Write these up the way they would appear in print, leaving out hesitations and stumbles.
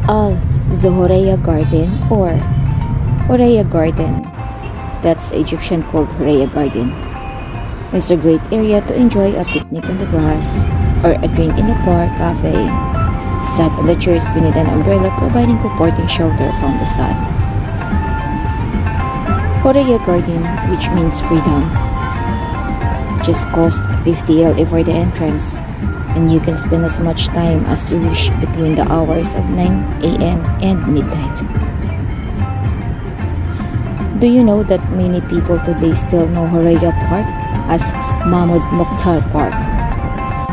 Al Zohoreya Garden or Horeya Garden. That's Egyptian called Horeya Garden. It's a great area to enjoy a picnic on the grass or a drink in the park cafe, sat on the chairs beneath an umbrella providing comforting shelter from the sun. Horeya Garden, which means freedom, just cost 50 LE for the entrance, and you can spend as much time as you wish between the hours of 9 AM and midnight. Do you know that many people today still know Horeya Park as Mahmoud Mokhtar Park,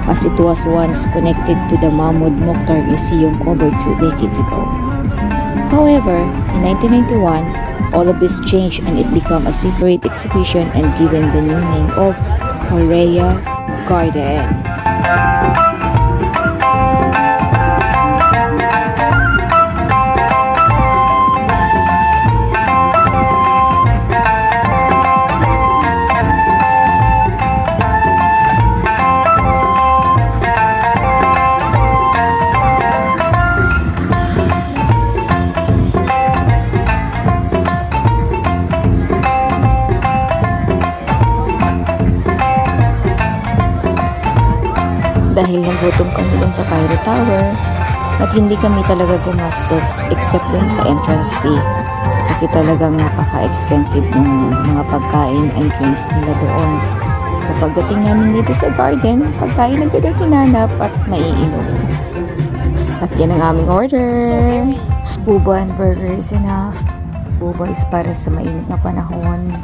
as it was once connected to the Mahmoud Mokhtar Museum over 2 decades ago. However, in 1991, all of this changed and it became a separate exhibition and given the new name of Horeya Garden. Dahil nagutom kami dun sa Cairo Tower at hindi kami talaga gumastos except dun sa entrance fee kasi talagang napaka-expensive ng mga pagkain and drinks nila doon. So pagdating namin dito sa garden, pagkain agad ang hinanap at maiinom. At yan ang aming order. Buba and burger is enough. Buba is para sa mainit na panahon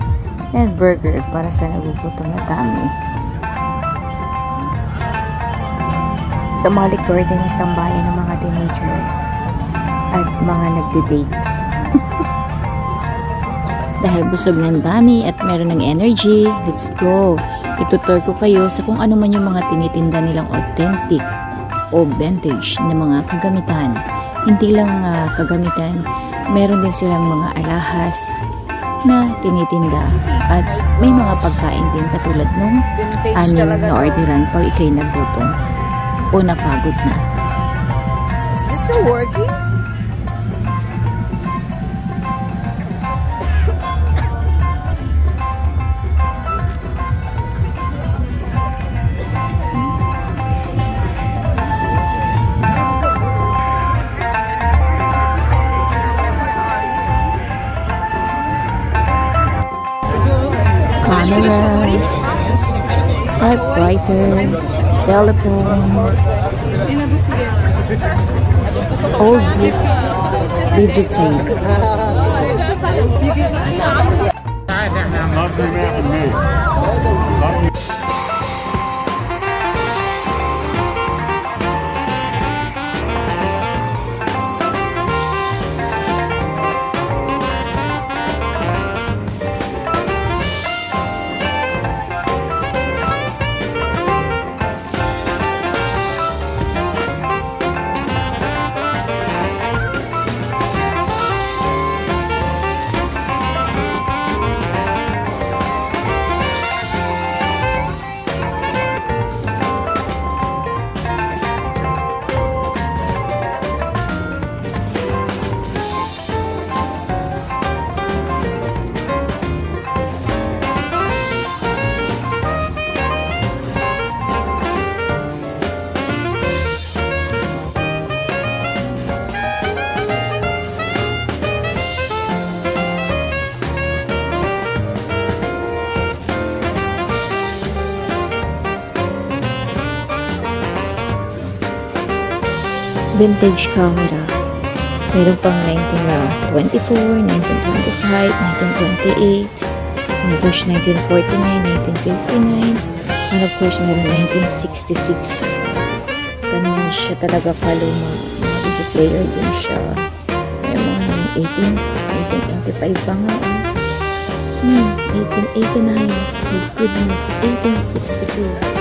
and burger para sa nagugutom na tummy. Sa Malik Garden is tambayan ng mga teenager at mga nagde-date. Dahil busog ng dami at meron ng energy, let's go! Itutur ko kayo sa kung ano man yung mga tinitinda nilang authentic o vintage na mga kagamitan. Hindi lang kagamitan, meron din silang mga alahas na tinitinda at may mga pagkain din katulad nung anim na orderan pag ikay nagutom o napagod na. Is this still working? Cameras, typewriter, telephone, old books, videotape. Vintage camera. Meron pang 1924, 1925, 1928, there's 1949, 1959, and of course meron 1966. Ganyan siya talaga kaluma. Mga video player din siya. Meron mga 1825 pa nga. 1889. My goodness, 1862.